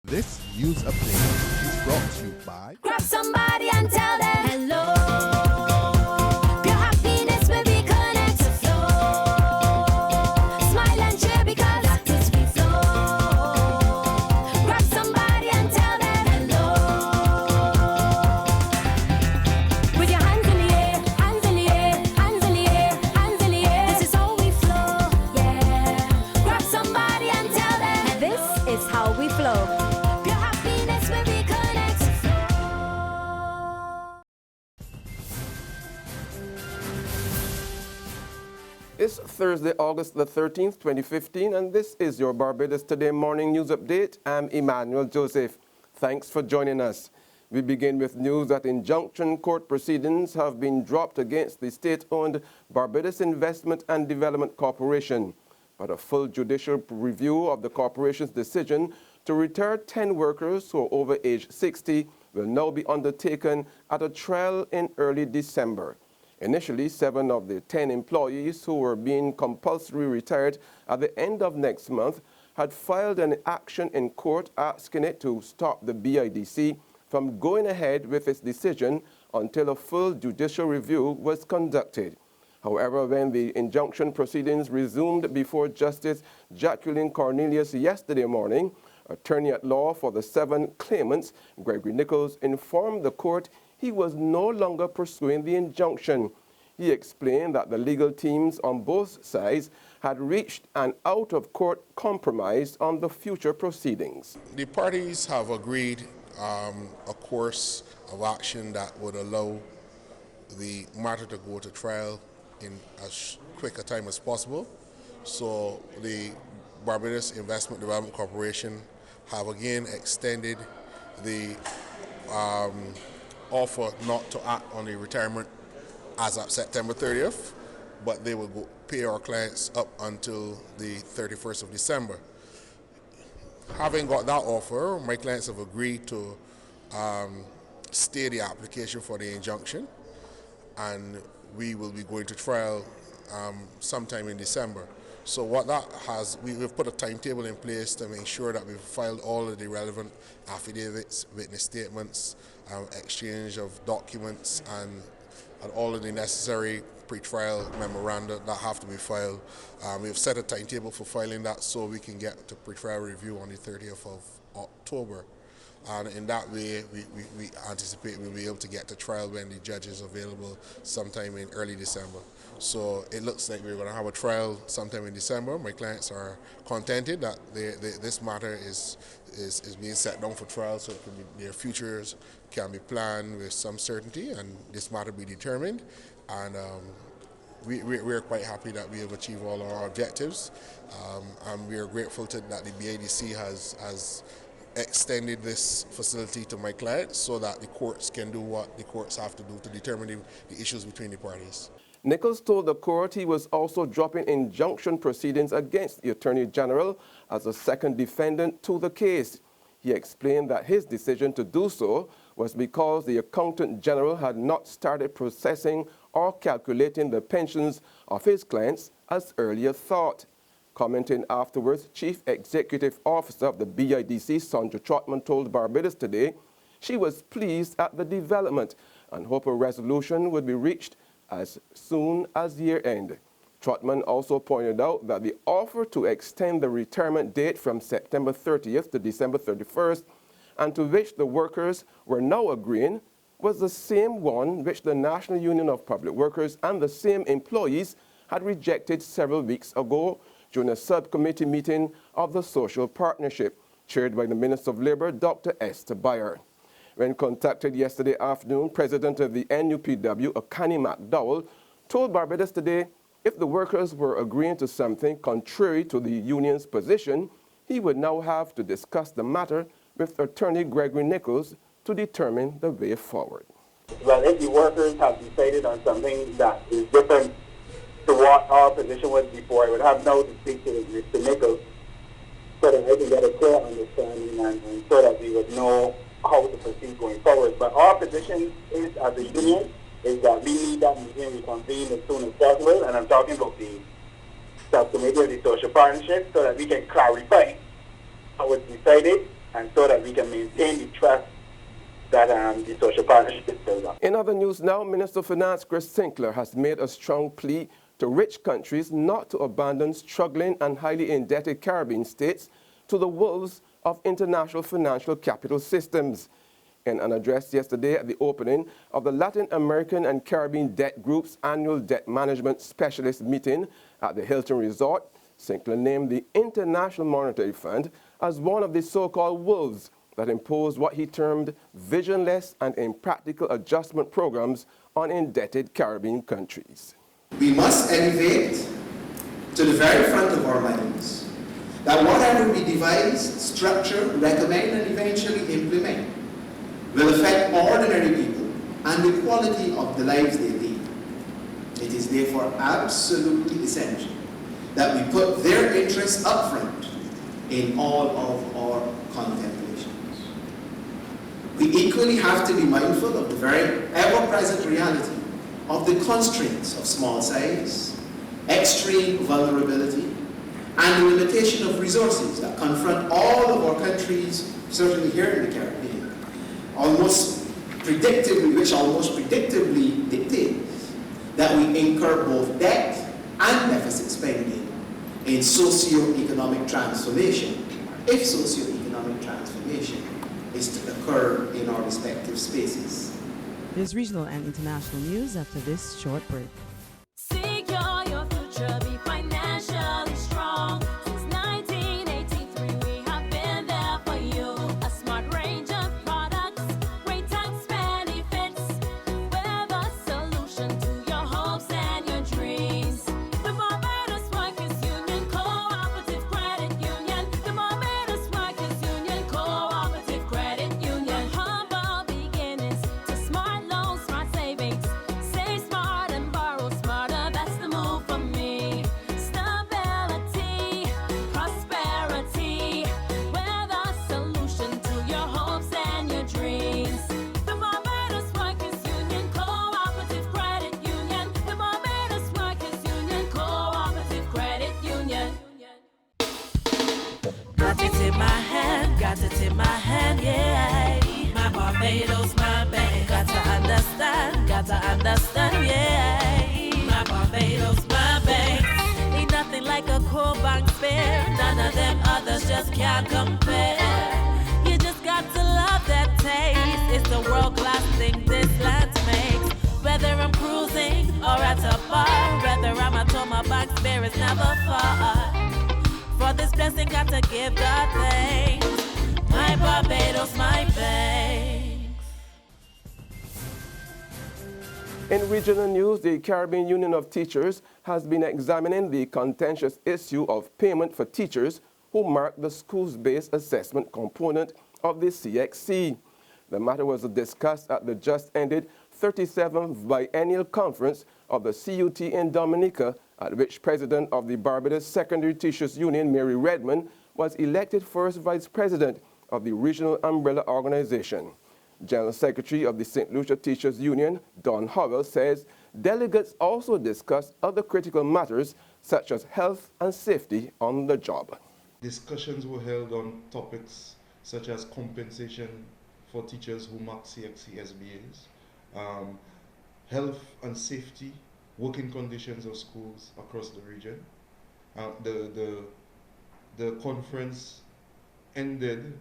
This news update is brought to you by Grab somebody and tell them hello. Your happiness will be connect to flow. Smile and cheer because that is we flow. Grab somebody and tell them hello. With your hands in the air, hands in the air, hands in the air, hands in the air. This is how we flow, yeah. Grab somebody and tell them this is how we flow. It's Thursday, August the 13th, 2015, and this is your Barbados Today morning news update. I'm Emmanuel Joseph. Thanks for joining us. We begin with news that injunction court proceedings have been dropped against the state-owned Barbados Investment and Development Corporation. But a full judicial review of the corporation's decision to retire 10 workers who are over age 60 will now be undertaken at a trial in early December. Initially, 7 of the 10 employees who were being compulsory retired at the end of next month had filed an action in court asking it to stop the BIDC from going ahead with its decision until a full judicial review was conducted. However, when the injunction proceedings resumed before Justice Jacqueline Cornelius yesterday morning, attorney-at-law for the 7 claimants, Gregory Nichols, informed the court he was no longer pursuing the injunction. He explained that the legal teams on both sides had reached an out-of-court compromise on the future proceedings. The parties have agreed a course of action that would allow the matter to go to trial in as quick a time as possible. So the Barbados Investment Development Corporation have again extended the offer not to act on the retirement as of September 30th, but they will pay our clients up until the 31st of December. Having got that offer, my clients have agreed to stay the application for the injunction, and we will be going to trial sometime in December. So what that has, we've put a timetable in place to make sure that we've filed all of the relevant affidavits, witness statements, exchange of documents, and all of the necessary pre-trial memoranda that have to be filed. We've set a timetable for filing that so we can get to pre-trial review on the 30th of October. And in that way, we anticipate we'll be able to get to trial when the judge is available sometime in early December. So it looks like we're going to have a trial sometime in December. My clients are contented that this matter is being set down for trial, so their futures can be planned with some certainty and this matter be determined. And we're quite happy that we have achieved all our objectives. And we are grateful that the BIDC has extended this facility to my clients so that the courts can do what the courts have to do to determine the issues between the parties. Nichols told the court he was also dropping injunction proceedings against the Attorney General as a second defendant to the case. He explained that his decision to do so was because the Accountant General had not started processing or calculating the pensions of his clients as earlier thought. Commenting afterwards, Chief Executive Officer of the BIDC, Sandra Trotman, told Barbados Today she was pleased at the development and hoped a resolution would be reached as soon as year-end. Trotman also pointed out that the offer to extend the retirement date from September 30th to December 31st, and to which the workers were now agreeing, was the same one which the National Union of Public Workers and the same employees had rejected several weeks ago during a subcommittee meeting of the Social Partnership, chaired by the Minister of Labour, Dr. Esther Bayer. When contacted yesterday afternoon, President of the NUPW, Akanni McDowall, told Barbados Today if the workers were agreeing to something contrary to the union's position, he would now have to discuss the matter with Attorney Gregory Nichols to determine the way forward. Well, if the workers have decided on something that is different to what our position was before, I would have now to speak to Mr. Nichols so that I can get a clear understanding and so that we would know how to proceed going forward. But our position is, as a union, is that we need that meeting reconvened as soon as possible, and I'm talking about the subcommittee of the Social Partnership, so that we can clarify how it's decided and so that we can maintain the trust that the social partnership is built on. In other news now, Minister of Finance Chris Sinclair has made a strong plea to rich countries not to abandon struggling and highly indebted Caribbean states to the wolves of international financial capital systems. In an address yesterday at the opening of the Latin American and Caribbean Debt Group's annual debt management specialist meeting at the Hilton Resort, Sinclair named the International Monetary Fund as one of the so-called wolves that imposed what he termed visionless and impractical adjustment programs on indebted Caribbean countries. We must elevate to the very front of our minds that whatever we devise, structure, recommend, and eventually implement will affect ordinary people and the quality of the lives they lead. It is therefore absolutely essential that we put their interests up front in all of our contemplations. We equally have to be mindful of the very ever-present reality of the constraints of small size, extreme vulnerability, and the limitation of resources that confront all of our countries, certainly here in the Caribbean, which almost predictably dictates that we incur both debt and deficit spending in socio-economic transformation, if socio-economic transformation is to occur in our respective spaces. There's regional and international news after this short break. Secure your future, be financially strong. Since 1983, we have been there for you. A smart range of products, great tax benefits. We're the solution to your hopes and your dreams. The Barbados Workers Union Cooperative Credit Union. The Barbados Workers Union Cooperative Credit Union. Humble beginnings to smart loans, smart savings. Save smart and borrow smarter. That's the move for me. Stability, prosperity. We're the solution to your hopes and your dreams. The Barbados Workers Union Cooperative Credit Union. The Barbados Workers Union Cooperative Credit Union. Got it in my hand, yeah. My Barbados, my bank. Got to understand, yeah. My Barbados, my bank. Ain't nothing like a core bank spare. None of them others just can't compare. You just got to love that taste. It's the world-class thing this land makes. Whether I'm cruising or at a bar, whether I'm at home, my bank spare is never far. For this blessing, got to give God thanks. My Barbados, my bank. In regional news, the Caribbean Union of Teachers has been examining the contentious issue of payment for teachers who mark the schools-based assessment component of the CXC. The matter was discussed at the just-ended 37th Biennial Conference of the CUT in Dominica, at which President of the Barbados Secondary Teachers Union, Mary Redmond, was elected first Vice President of the regional umbrella organization. General Secretary of the St. Lucia Teachers Union, Don Howell, says delegates also discussed other critical matters such as health and safety on the job. Discussions were held on topics such as compensation for teachers who mark CXC SBAs, health and safety, working conditions of schools across the region. The conference ended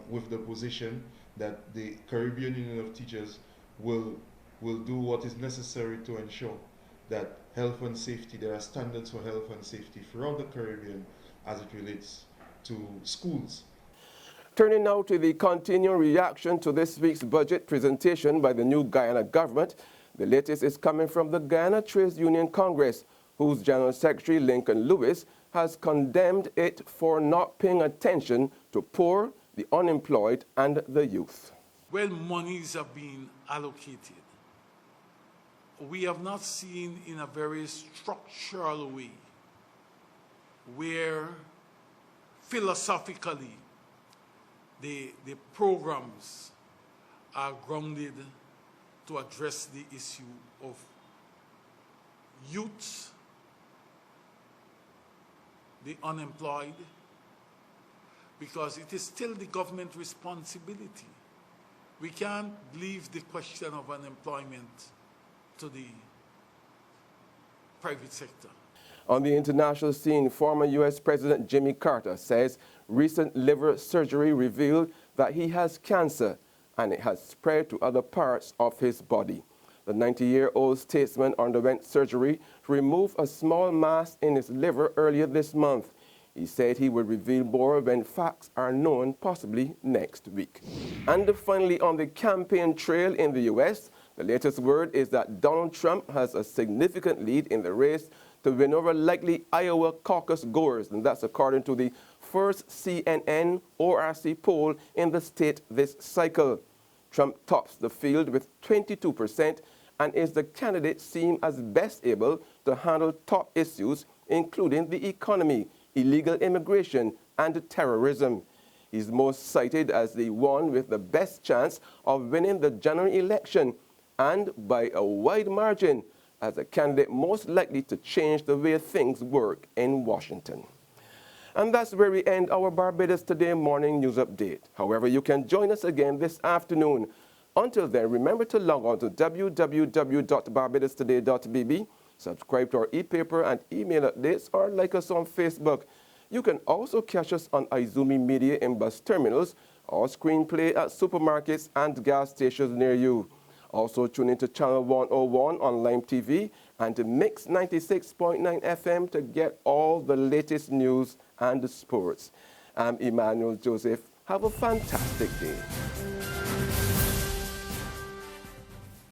with the position that the Caribbean Union of Teachers will do what is necessary to ensure that health and safety, there are standards for health and safety throughout the Caribbean as it relates to schools. Turning now to the continuing reaction to this week's budget presentation by the new Guyana government, the latest is coming from the Guyana Trades Union Congress, whose General Secretary Lincoln Lewis has condemned it for not paying attention to poor, the unemployed, and the youth. Well, monies have been allocated. We have not seen in a very structural way where philosophically the programs are grounded to address the issue of youth, the unemployed, because it is still the government responsibility. We can't leave the question of unemployment to the private sector. On the international scene, former U.S. President Jimmy Carter says recent liver surgery revealed that he has cancer and it has spread to other parts of his body. The 90-year-old statesman underwent surgery to remove a small mass in his liver earlier this month. He said he would reveal more when facts are known, possibly next week. And finally, on the campaign trail in the U.S., the latest word is that Donald Trump has a significant lead in the race to win over likely Iowa caucus goers, and that's according to the first CNN ORC poll in the state this cycle. Trump tops the field with 22% and is the candidate seen as best able to handle top issues, including the economy, illegal immigration, and terrorism. He's most cited as the one with the best chance of winning the general election, and by a wide margin, as a candidate most likely to change the way things work in Washington. And that's where we end our Barbados Today morning news update. However, you can join us again this afternoon. Until then, remember to log on to www.barbadostoday.bb, subscribe to our e-paper and email updates, or like us on Facebook. You can also catch us on Izumi Media in bus terminals or screenplay at supermarkets and gas stations near you. Also tune into Channel 101 on Lime TV and to Mix 96.9 FM to get all the latest news and sports. I'm Emmanuel Joseph. Have a fantastic day.